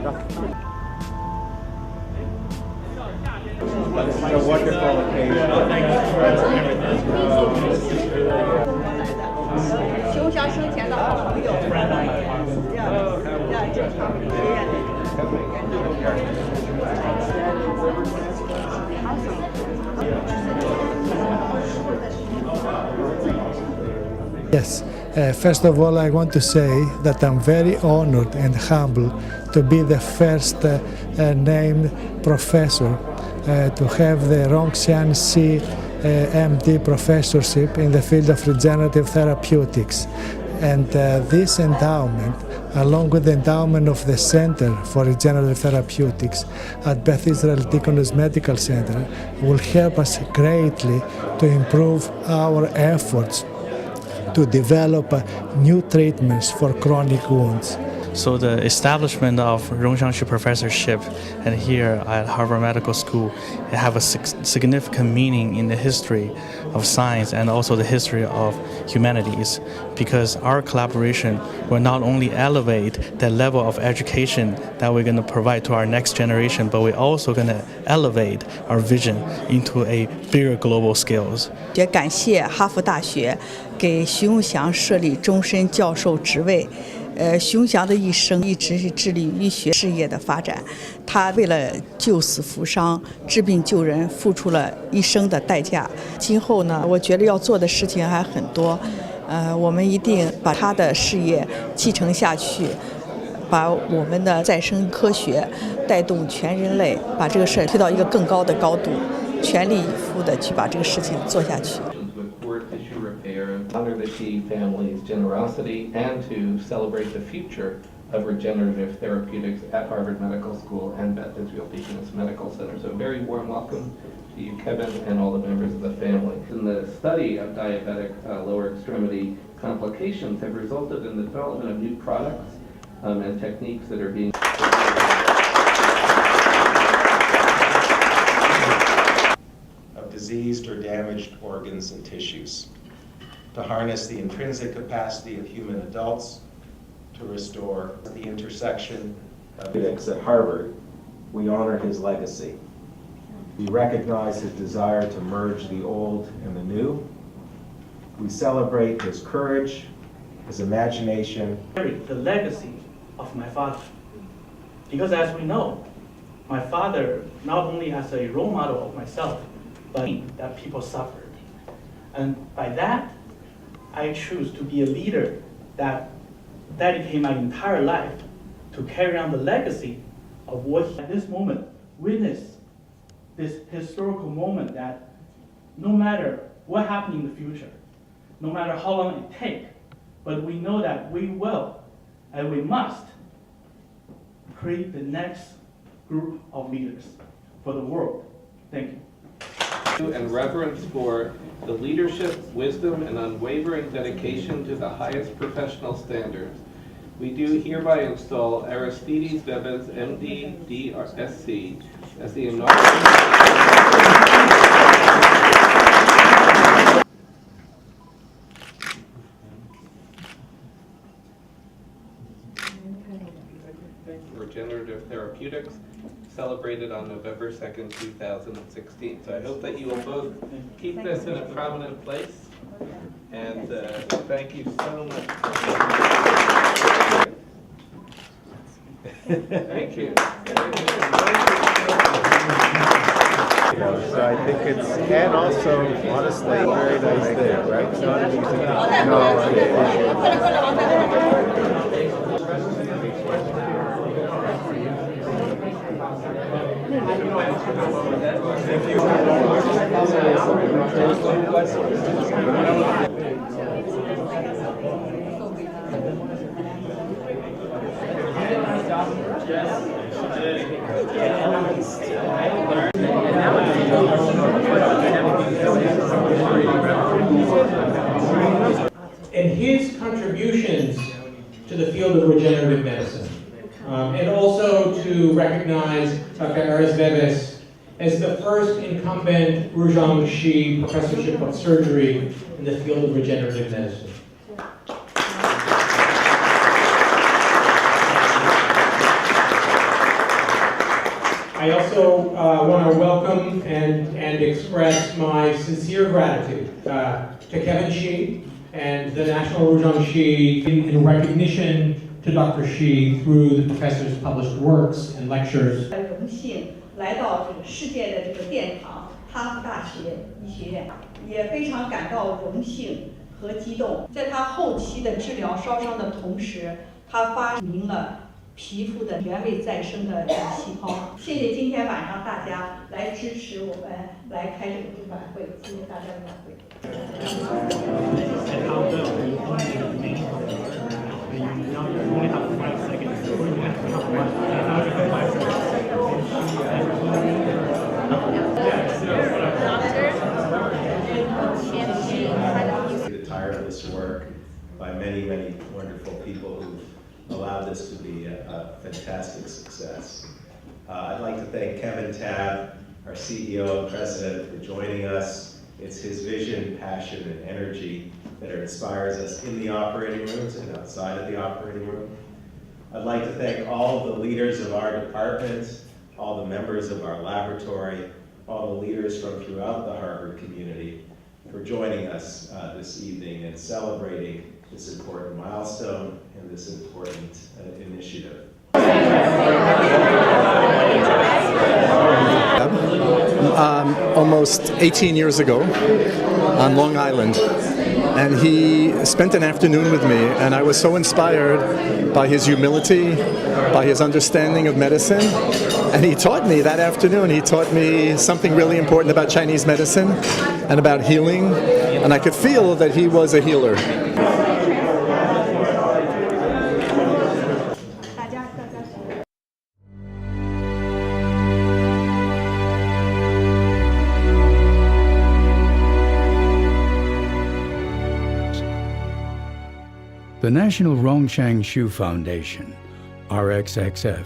It's a wonderful occasion. 熊翔生前的好朋友，要经常学院Yes, first of all, I want to say that I'm very honored and humble to be the first named professor to have the Rongxian C MD professorship in the field of regenerative therapeutics. And this endowment, along with the endowment of the Center for Regenerative Therapeutics at Beth Israel Deaconess Medical Center, will help us greatly to improve our efforts to develop new treatments for chronic wounds. So the establishment of Rongxiangshi Professorship and here at Harvard Medical School have a significant meaning in the history of science and also the history of humanities, because our collaboration will not only elevate the level of education that we're going to provide to our next generation, but we're also going to elevate our vision into a bigger global scales. 也感谢哈佛大学给徐永祥设立终身教授职位。徐永祥的一生一直是致力于医学事业的发展，他为了救死扶伤、治病救人，付出了一生的代价。今后呢，我觉得要做的事情还很多，我们一定把他的事业继承下去，把我们的再生科学带动全人类，把这个事儿推到一个更高的高度，全力以赴的去把这个事情做下去。 honor the Xi family's generosity and to celebrate the future of regenerative therapeutics at Harvard Medical School and Beth Israel Deaconess Medical Center. So a very warm welcome to you, Kevin, and all the members of the family. In the study of diabetic lower extremity complications have resulted in the development of new products and techniques that are being of diseased or damaged organs and tissues, to harness the intrinsic capacity of human adults to restore the intersection of ethics at Harvard. We honor his legacy. We recognize his desire to merge the old and the new. We celebrate his courage, his imagination. The legacy of my father. Because as we know, my father, not only as a role model of myself, but that people suffered. And by that, I choose to be a leader that dedicated my entire life to carry on the legacy of what he, at this moment, witnessed this historical moment that no matter what happens in the future, no matter how long it takes, but we know that we will and we must create the next group of leaders for the world. Thank you. And reverence for the leadership, wisdom, and unwavering dedication to the highest professional standards. We do hereby install Aristides Bebes, MD, DSC, as the Regenerative Therapeutics, celebrated on November 2nd, 2016. So I hope that you will both keep this in a prominent place. And thank you so much. Thank you. So I think it's, and also, honestly, very nice there, right? And his contributions to the field of regenerative medicine, and also to recognize Dr. Aris Bebes as the first incumbent Rongxiangshi Professorship of Surgery in the field of regenerative medicine. I also want to welcome and express my sincere gratitude to Kevin Shi and the National Ruzhong Shi in recognition to Dr. Shi through the professor's published works and lectures. 荣幸来到这个世界的这个殿堂哈佛大学医学院，也非常感到荣幸和激动。在他后期的治疗烧伤的同时，他发明了皮肤的原位再生的这个细胞。谢谢今天晚上大家来支持我们来开这个读晚会，谢谢大家的晚会。The tireless work by many, many wonderful people who've allowed this to be a fantastic success. I'd like to thank Kevin Tabb, our CEO and president, for joining us. It's his vision, passion, and energy that inspires us in the operating rooms and outside of the operating room. I'd like to thank all the leaders of our department, all the members of our laboratory, all the leaders from throughout the Harvard community for joining us this evening and celebrating this important milestone and this important initiative. Almost 18 years ago on Long Island, and he spent an afternoon with me, and I was so inspired by his humility, by his understanding of medicine, and he taught me that afternoon, he taught me something really important about Chinese medicine and about healing, and I could feel that he was a healer. The National Rongshang Shu Foundation, RXXF,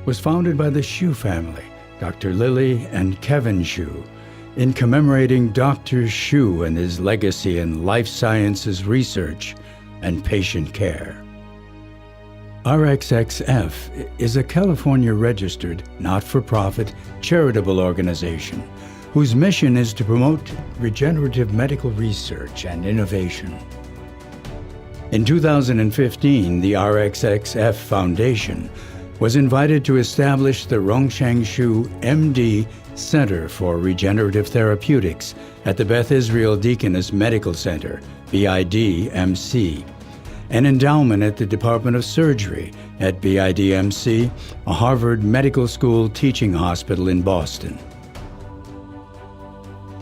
was founded by the Shu family, Dr. Lily and Kevin Shu, in commemorating Dr. Shu and his legacy in life sciences research and patient care. RXXF is a California-registered, not-for-profit, charitable organization whose mission is to promote regenerative medical research and innovation. In 2015, the RXXF Foundation was invited to establish the Rongshang Shu MD Center for Regenerative Therapeutics at the Beth Israel Deaconess Medical Center, BIDMC, an endowment at the Department of Surgery at BIDMC, a Harvard Medical School teaching hospital in Boston.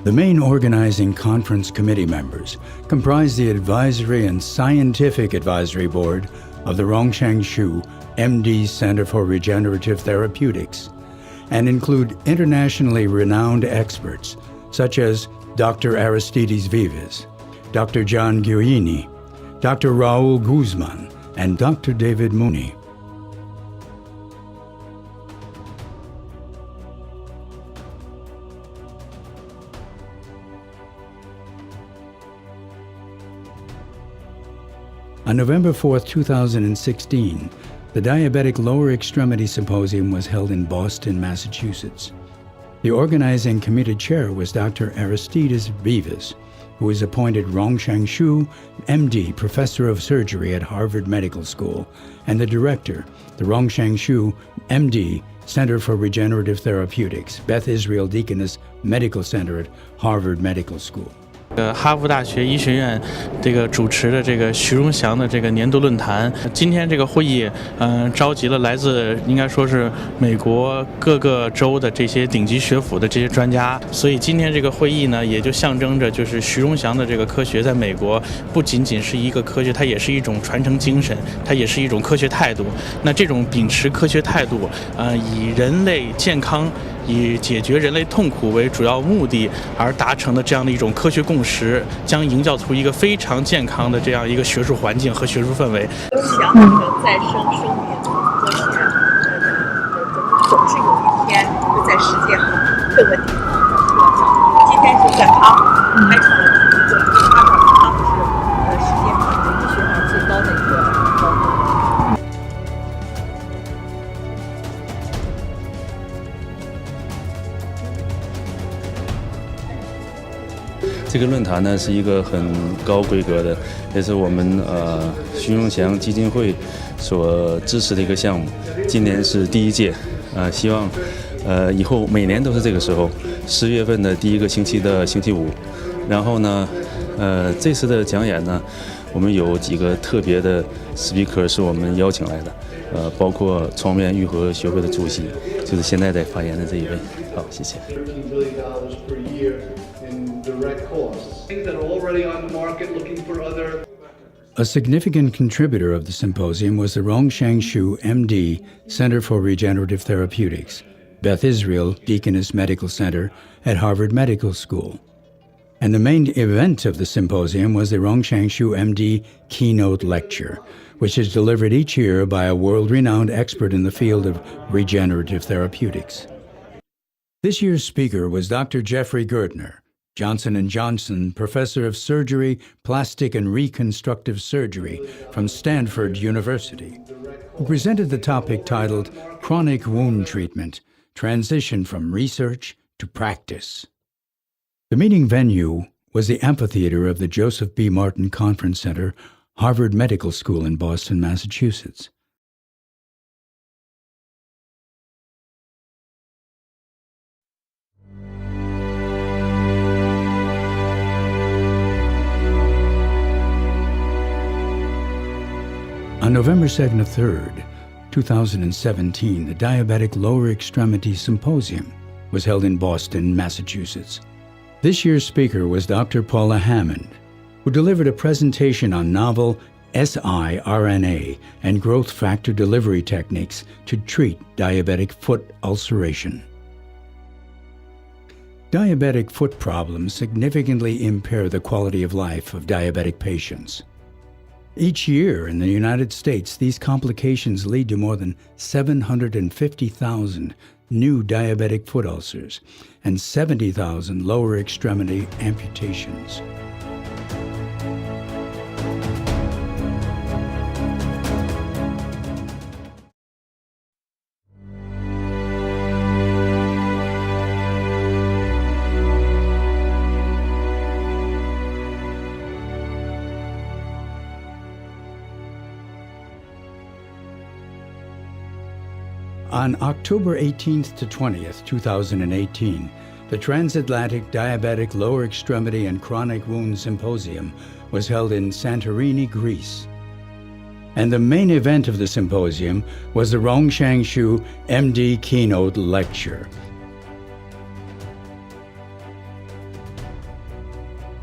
The main organizing conference committee members comprise the Advisory and Scientific Advisory Board of the Rongshang Shu MD Center for Regenerative Therapeutics and include internationally renowned experts such as Dr. Aristides Vivas, Dr. John Guini, Dr. Raul Guzman, and Dr. David Mooney. On November 4, 2016, the Diabetic Lower Extremity Symposium was held in Boston, Massachusetts. The organizing committee chair was Dr. Aristides Vivas, who was appointed Rongshang Shu MD Professor of Surgery at Harvard Medical School, and the director, the Rongshang Shu MD Center for Regenerative Therapeutics, Beth Israel Deaconess Medical Center at Harvard Medical School. 哈佛大学医学院这个主持的这个徐荣祥的这个年度论坛，今天这个会议，召集了来自应该说是美国各个州的这些顶级学府的这些专家，所以今天这个会议呢，也就象征着就是徐荣祥的这个科学在美国不仅仅是一个科学，它也是一种传承精神，它也是一种科学态度。那这种秉持科学态度，以人类健康、以解决人类痛苦为主要目的而达成的这样的一种科学共识，将营造出一个非常健康的这样一个学术环境和学术氛围。想这个再生生命科学，总是有一天会在世界各个地方。今天就在哈佛开创了一个哈佛是世界上医学上最高的一个高度。这个论坛呢是一个很高规格的，也是我们徐永祥基金会所支持的一个项目。今年是第1届，希望以后每年都是这个时候，10月份的第1个星期的星期五。然后呢，这次的讲演呢，我们有几个特别的 speaker 是我们邀请来的，包括创面愈合学会的主席，就是现在在发言的这一位。好，谢谢。A significant contributor of the symposium was the Rongshan Shu, MD, Center for Regenerative Therapeutics, Beth Israel Deaconess Medical Center at Harvard Medical School. And the main event of the symposium was the Rongshan Shu, MD, keynote lecture, which is delivered each year by a world-renowned expert in the field of regenerative therapeutics. This year's speaker was Dr. Jeffrey Gertner, Johnson & Johnson Professor of Surgery, Plastic and Reconstructive Surgery from Stanford University, who presented the topic titled Chronic Wound Treatment, Transition from Research to Practice. The meeting venue was the amphitheater of the Joseph B. Martin Conference Center, Harvard Medical School in Boston, Massachusetts. On November 2nd and 3rd, 2017, the Diabetic Lower Extremity Symposium was held in Boston, Massachusetts. This year's speaker was Dr. Paula Hammond, who delivered a presentation on novel siRNA and growth factor delivery techniques to treat diabetic foot ulceration. Diabetic foot problems significantly impair the quality of life of diabetic patients. Each year in the United States, these complications lead to more than 750,000 new diabetic foot ulcers and 70,000 lower extremity amputations. On October 18th to 20th, 2018, the Transatlantic Diabetic Lower Extremity and Chronic Wound Symposium was held in Santorini, Greece. And the main event of the symposium was the Rongshan Shu MD keynote lecture.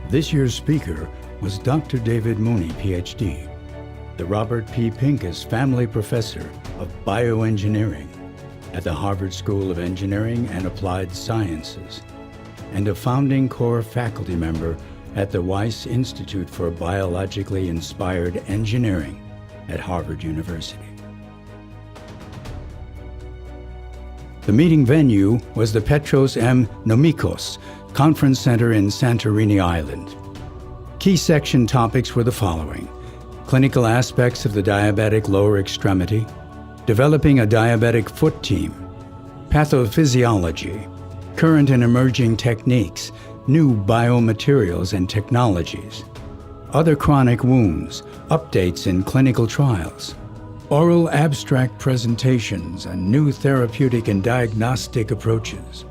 This year's speaker was Dr. David Mooney, PhD, the Robert P. Pincus Family Professor of Bioengineering at the Harvard School of Engineering and Applied Sciences, and a founding core faculty member at the Weiss Institute for Biologically Inspired Engineering at Harvard University. The meeting venue was the Petros M. Nomikos Conference Center in Santorini Island. Key section topics were the following: clinical aspects of the diabetic lower extremity, developing a diabetic foot team, pathophysiology, current and emerging techniques, new biomaterials and technologies, other chronic wounds, updates in clinical trials, oral abstract presentations, and new therapeutic and diagnostic approaches.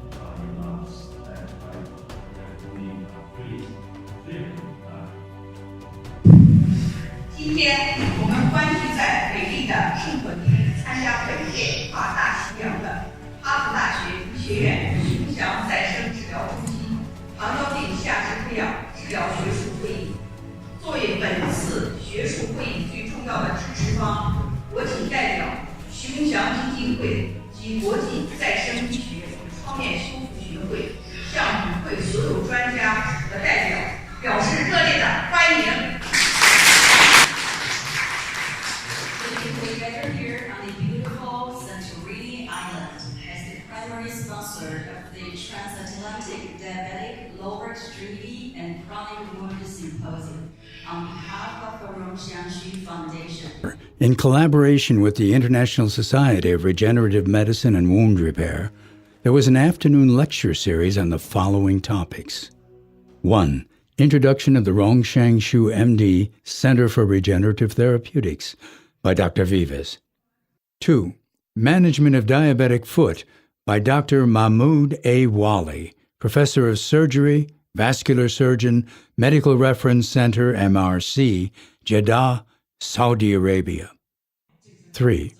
Together here on the beautiful Santorini Island as the primary sponsor of the Transatlantic Diabetic Lower Extremity and Chronic Wound Symposium on behalf of the Rongshan Shu Foundation. In collaboration with the International Society of Regenerative Medicine and Wound Repair, there was an afternoon lecture series on the following topics. 1. Introduction of the Rongshan Shu MD Center for Regenerative Therapeutics by Dr. Vives. 2. Management of Diabetic Foot by Dr. Mahmoud A. Wali, Professor of Surgery, Vascular Surgeon, Medical Reference Center, MRC, Jeddah, Saudi Arabia. 3.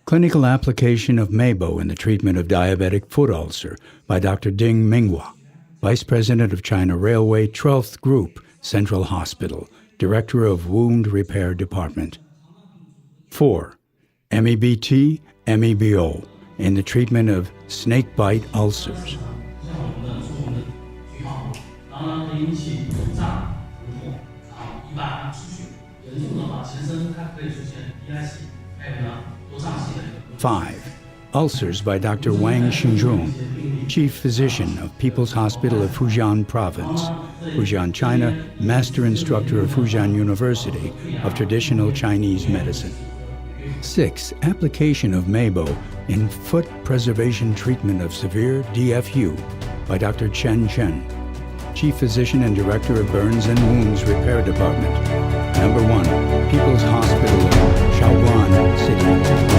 Clinical application of Meibo in the treatment of diabetic foot ulcer by Dr. Ding Minghua, Vice President of China Railway 12th Group, Central Hospital, Director of Wound Repair Department. 4. MEBT, MEBO in the treatment of snakebite ulcers. 5. Ulcers by Dr. Wang Xinzhong, Chief Physician of People's Hospital of Fujian Province, Fujian, China, Master Instructor of Fujian University of Traditional Chinese Medicine. 6. Application of Meibo in foot preservation treatment of severe DFU by Dr. Chen Chen, Chief Physician and Director of Burns and Wounds Repair Department, Number 1, People's Hospital of Shaoguan City,